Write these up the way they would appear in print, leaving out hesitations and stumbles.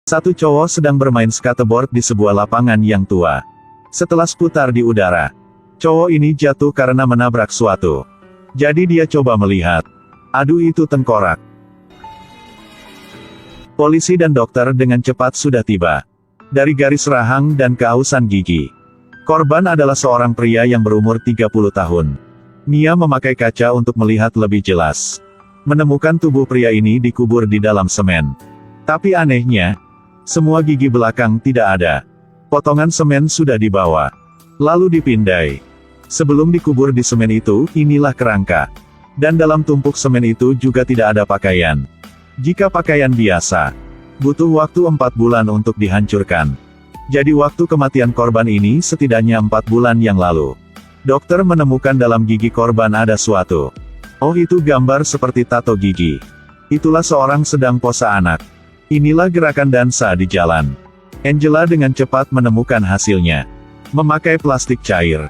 Satu cowok sedang bermain skateboard di sebuah lapangan yang tua. Setelah seputar di udara, cowok ini jatuh karena menabrak suatu. Jadi dia coba melihat. Aduh, itu tengkorak. Polisi dan dokter dengan cepat sudah tiba. Dari garis rahang dan keausan gigi. Korban adalah seorang pria yang berumur 30 tahun. Mia memakai kaca untuk melihat lebih jelas. Menemukan tubuh pria ini dikubur di dalam semen. Tapi anehnya, semua gigi belakang tidak ada. Potongan semen sudah dibawa. Lalu dipindai. Sebelum dikubur di semen itu, inilah kerangka. Dan dalam tumpuk semen itu juga tidak ada pakaian. Jika pakaian biasa, butuh waktu 4 bulan untuk dihancurkan. Jadi waktu kematian korban ini setidaknya 4 bulan yang lalu. Dokter menemukan dalam gigi korban ada suatu. Oh, itu gambar seperti tato gigi. Itulah seorang sedang posa anak. Inilah gerakan dansa di jalan. Angela dengan cepat menemukan hasilnya. Memakai plastik cair.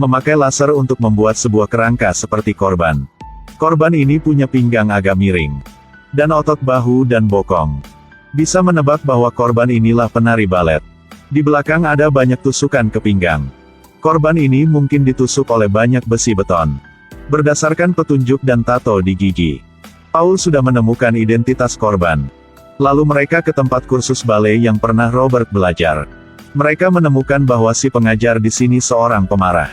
Memakai laser untuk membuat sebuah kerangka seperti korban. Korban ini punya pinggang agak miring. Dan otot bahu dan bokong. Bisa menebak bahwa korban inilah penari balet. Di belakang ada banyak tusukan ke pinggang. Korban ini mungkin ditusuk oleh banyak besi beton. Berdasarkan petunjuk dan tato di gigi, Paul sudah menemukan identitas korban. Lalu mereka ke tempat kursus balet yang pernah Robert belajar. Mereka menemukan bahwa si pengajar di sini seorang pemarah.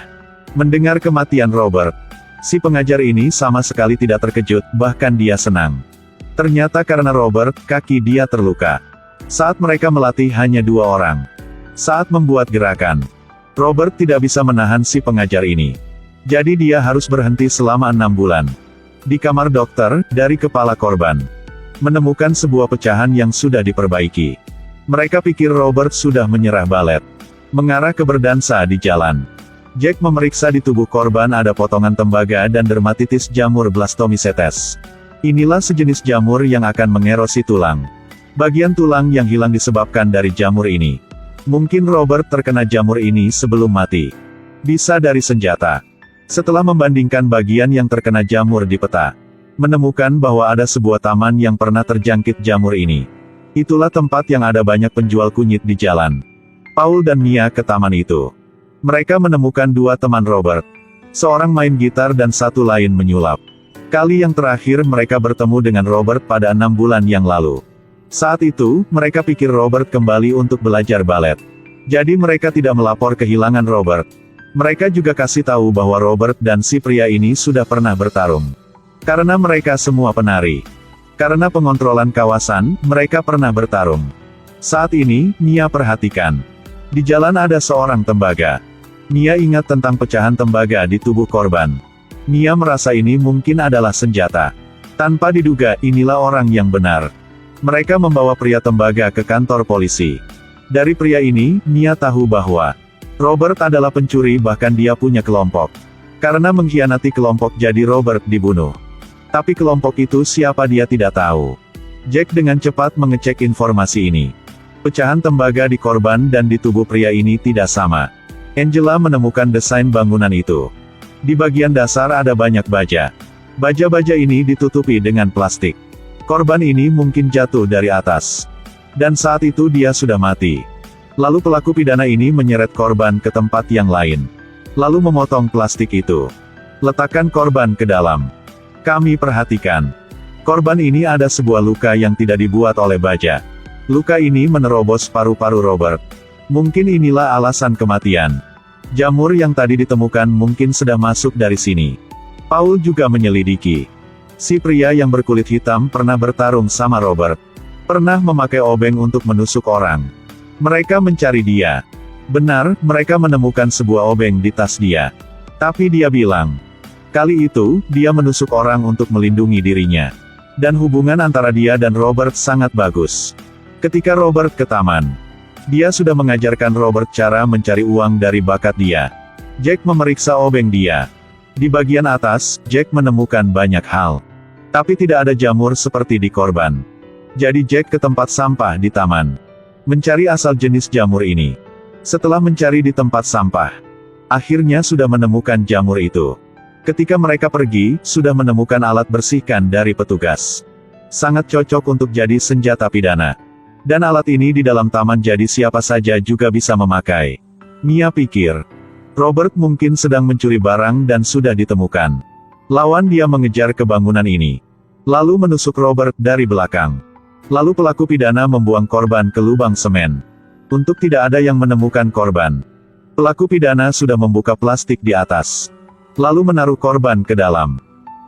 Mendengar kematian Robert, si pengajar ini sama sekali tidak terkejut, bahkan dia senang. Ternyata karena Robert, kaki dia terluka. Saat mereka melatih hanya 2 orang. Saat membuat gerakan, Robert tidak bisa menahan si pengajar ini. Jadi dia harus berhenti selama 6 bulan. Di kamar dokter, dari kepala korban menemukan sebuah pecahan yang sudah diperbaiki. Mereka pikir Robert sudah menyerah balet. Mengarah ke berdansa di jalan. Jack memeriksa di tubuh korban ada potongan tembaga dan dermatitis jamur blastomycetes. Inilah sejenis jamur yang akan mengerosi tulang. Bagian tulang yang hilang disebabkan dari jamur ini. Mungkin Robert terkena jamur ini sebelum mati. Bisa dari senjata. Setelah membandingkan bagian yang terkena jamur di peta, menemukan bahwa ada sebuah taman yang pernah terjangkit jamur ini. Itulah tempat yang ada banyak penjual kunyit di jalan. Paul dan Mia ke taman itu. Mereka menemukan 2 teman Robert. Seorang main gitar dan satu lain menyulap. Kali yang terakhir mereka bertemu dengan Robert pada 6 bulan yang lalu. Saat itu, mereka pikir Robert kembali untuk belajar balet. Jadi mereka tidak melapor kehilangan Robert. Mereka juga kasih tahu bahwa Robert dan si pria ini sudah pernah bertarung. Karena mereka semua penari. Karena pengontrolan kawasan, mereka pernah bertarung. Saat ini, Mia perhatikan. Di jalan ada seorang tembaga. Mia ingat tentang pecahan tembaga di tubuh korban. Mia merasa ini mungkin adalah senjata. Tanpa diduga, inilah orang yang benar. Mereka membawa pria tembaga ke kantor polisi. Dari pria ini, Mia tahu bahwa Robert adalah pencuri, bahkan dia punya kelompok. Karena mengkhianati kelompok jadi Robert dibunuh. Tapi kelompok itu siapa dia tidak tahu. Jack dengan cepat mengecek informasi ini. Pecahan tembaga di korban dan di tubuh pria ini tidak sama. Angela menemukan desain bangunan itu. Di bagian dasar ada banyak baja. Baja-baja ini ditutupi dengan plastik. Korban ini mungkin jatuh dari atas. Dan saat itu dia sudah mati. Lalu pelaku pidana ini menyeret korban ke tempat yang lain. Lalu memotong plastik itu. Letakkan korban ke dalam. Kami perhatikan. Korban ini ada sebuah luka yang tidak dibuat oleh baja. Luka ini menerobos paru-paru Robert. Mungkin inilah alasan kematian. Jamur yang tadi ditemukan mungkin sudah masuk dari sini. Paul juga menyelidiki. Si pria yang berkulit hitam pernah bertarung sama Robert. Pernah memakai obeng untuk menusuk orang. Mereka mencari dia. Benar, mereka menemukan sebuah obeng di tas dia. Tapi dia bilang, kali itu, dia menusuk orang untuk melindungi dirinya. Dan hubungan antara dia dan Robert sangat bagus. Ketika Robert ke taman, dia sudah mengajarkan Robert cara mencari uang dari bakat dia. Jack memeriksa obeng dia. Di bagian atas, Jack menemukan banyak hal. Tapi tidak ada jamur seperti di korban. Jadi Jack ke tempat sampah di taman. Mencari asal jenis jamur ini. Setelah mencari di tempat sampah, akhirnya sudah menemukan jamur itu. Ketika mereka pergi, sudah menemukan alat bersihkan dari petugas. Sangat cocok untuk jadi senjata pidana. Dan alat ini di dalam taman jadi siapa saja juga bisa memakai. Mia pikir. Robert mungkin sedang mencuri barang dan sudah ditemukan. Lawan dia mengejar ke bangunan ini. Lalu menusuk Robert dari belakang. Lalu pelaku pidana membuang korban ke lubang semen. Untuk tidak ada yang menemukan korban. Pelaku pidana sudah membuka plastik di atas. Lalu menaruh korban ke dalam.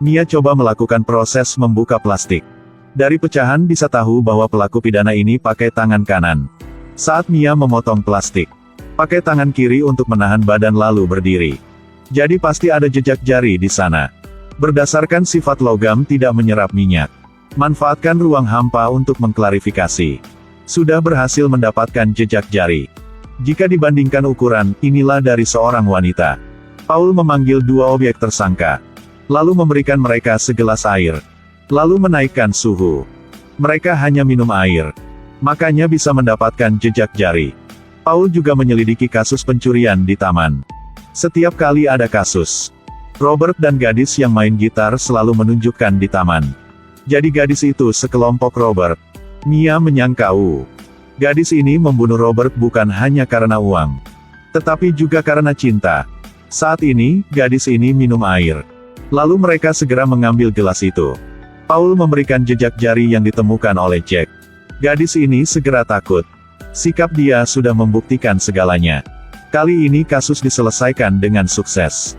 Mia coba melakukan proses membuka plastik. Dari pecahan bisa tahu bahwa pelaku pidana ini pakai tangan kanan. Saat Mia memotong plastik, pakai tangan kiri untuk menahan badan lalu berdiri. Jadi pasti ada jejak jari di sana. Berdasarkan sifat logam tidak menyerap minyak. Manfaatkan ruang hampa untuk mengklarifikasi. Sudah berhasil mendapatkan jejak jari. Jika dibandingkan ukuran, inilah dari seorang wanita. Paul memanggil dua objek tersangka. Lalu memberikan mereka segelas air. Lalu menaikkan suhu. Mereka hanya minum air. Makanya bisa mendapatkan jejak jari. Paul juga menyelidiki kasus pencurian di taman. Setiap kali ada kasus, Robert dan gadis yang main gitar selalu menunjukkan di taman. Jadi gadis itu sekelompok Robert. Mia menyangka gadis ini membunuh Robert bukan hanya karena uang, tetapi juga karena cinta. Saat ini, gadis ini minum air. Lalu mereka segera mengambil gelas itu. Paul memberikan jejak jari yang ditemukan oleh Jack. Gadis ini segera takut. Sikap dia sudah membuktikan segalanya. Kali ini kasus diselesaikan dengan sukses.